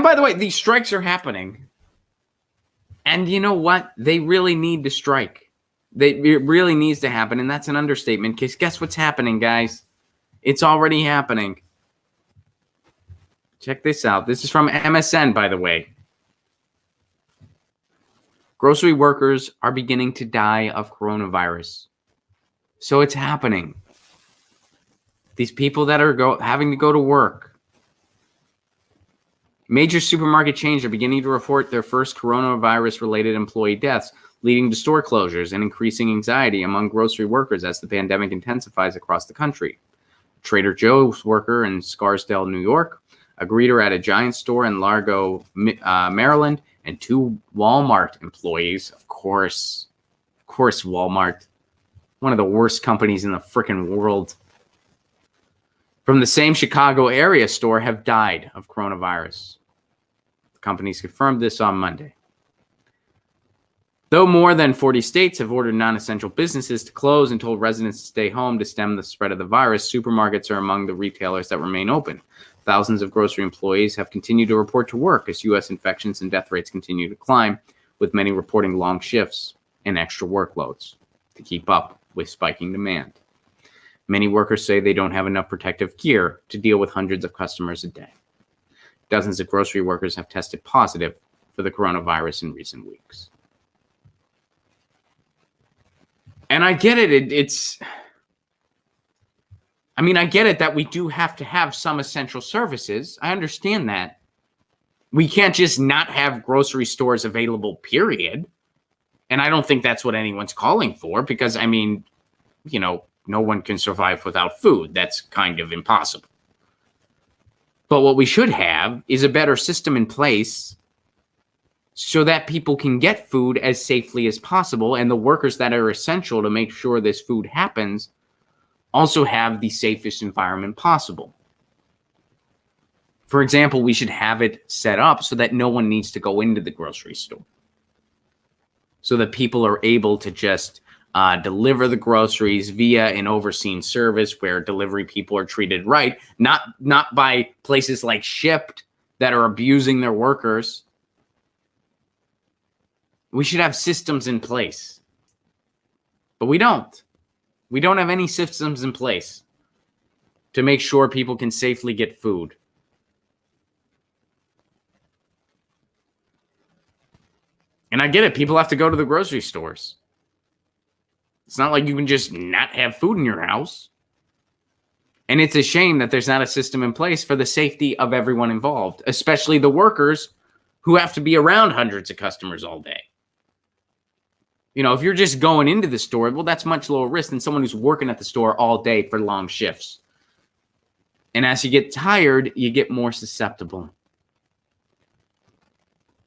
And by the way, these strikes are happening. And you know what? They really need to strike. It really needs to happen. And that's an understatement, because guess what's happening, guys? It's already happening. Check this out. This is from MSN, by the way. Grocery workers are beginning to die of coronavirus. So it's happening. These people that are having to go to work. Major supermarket chains are beginning to report their first coronavirus-related employee deaths, leading to store closures and increasing anxiety among grocery workers as the pandemic intensifies across the country. Trader Joe's worker in Scarsdale, New York, a greeter at a Giant store in Largo, Maryland, and 2 Walmart employees. Of course, Walmart, one of the worst companies in the frickin' world, from the same Chicago area store have died of coronavirus. The companies confirmed this on Monday. Though more than 40 states have ordered non-essential businesses to close and told residents to stay home to stem the spread of the virus, supermarkets are among the retailers that remain open. Thousands of grocery employees have continued to report to work as U.S. infections and death rates continue to climb, with many reporting long shifts and extra workloads to keep up with spiking demand. Many workers say they don't have enough protective gear to deal with hundreds of customers a day. Dozens of grocery workers have tested positive for the coronavirus in recent weeks. And I get it. I get it that we do have to have some essential services. I understand that. We can't just not have grocery stores available, period. And I don't think that's what anyone's calling for, because, no one can survive without food. That's kind of impossible. But what we should have is a better system in place so that people can get food as safely as possible, and the workers that are essential to make sure this food happens also have the safest environment possible. For example, we should have it set up so that no one needs to go into the grocery store, so that people are able to just deliver the groceries via an overseen service where delivery people are treated right, not by places like Shipt that are abusing their workers. We should have systems in place, but we don't. We don't have any systems in place to make sure people can safely get food. And I get it. People have to go to the grocery stores. It's not like you can just not have food in your house. And it's a shame that there's not a system in place for the safety of everyone involved, especially the workers who have to be around hundreds of customers all day. If you're just going into the store, well, that's much lower risk than someone who's working at the store all day for long shifts. And as you get tired, you get more susceptible.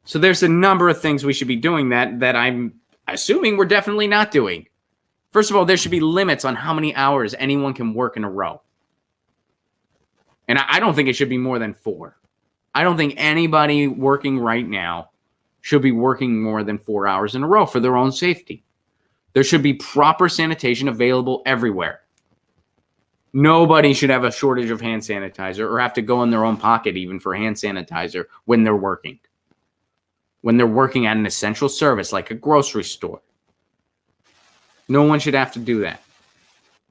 So there's a number of things we should be doing that I'm assuming we're definitely not doing. First of all, there should be limits on how many hours anyone can work in a row. And I don't think it should be more than 4. I don't think anybody working right now should be working more than 4 hours in a row for their own safety. There should be proper sanitation available everywhere. Nobody should have a shortage of hand sanitizer or have to go in their own pocket even for hand sanitizer when they're working. When they're working at an essential service like a grocery store. No one should have to do that.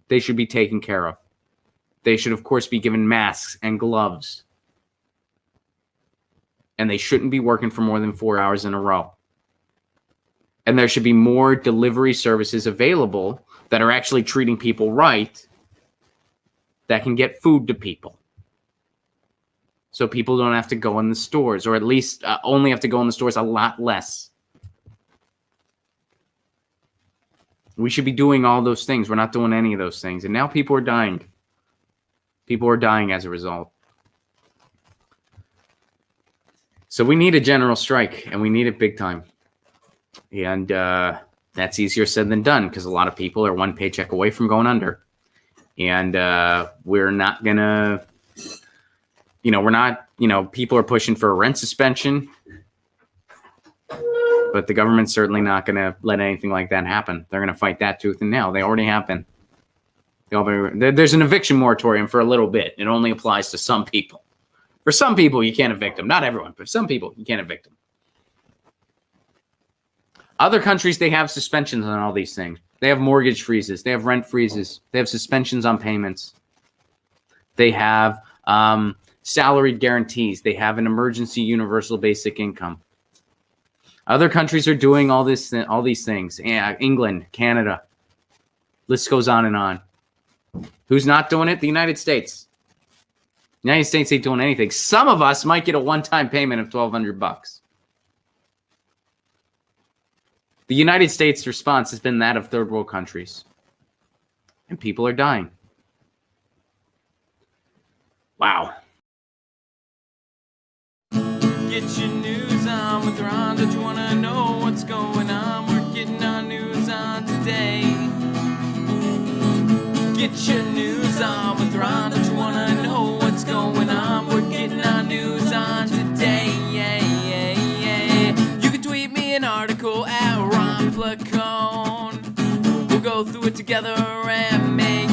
They should be taken care of. They should, of course, be given masks and gloves. And they shouldn't be working for more than 4 hours in a row. And there should be more delivery services available that are actually treating people right, that can get food to people. So people don't have to go in the stores, or at least only have to go in the stores a lot less. We should be doing all those things. We're not doing any of those things. And now people are dying. People are dying as a result. So we need a general strike, and we need it big time. And that's easier said than done, because a lot of people are one paycheck away from going under. And we're not going to, people are pushing for a rent suspension. But the government's certainly not going to let anything like that happen. They're going to fight that tooth and nail. They already have been. There's an eviction moratorium for a little bit. It only applies to some people. For some people, you can't evict them. Not everyone, but some people, you can't evict them. Other countries, they have suspensions on all these things. They have mortgage freezes. They have rent freezes. They have suspensions on payments. They have salaried guarantees. They have an emergency universal basic income. Other countries are doing all these things. England, Canada, list goes on and on. Who's not doing it? The United States. The United States ain't doing anything. Some of us might get a one-time payment of $1,200. The United States response has been that of third world countries. And people are dying. Wow. Get your news on with Ron. Don't you want to know what's going on? We're getting our news on today. Get your news on with Ron. Don't you want to know what's going on? We're getting our news on today. You can tweet me an article at Ron Placone. We'll go through it together and make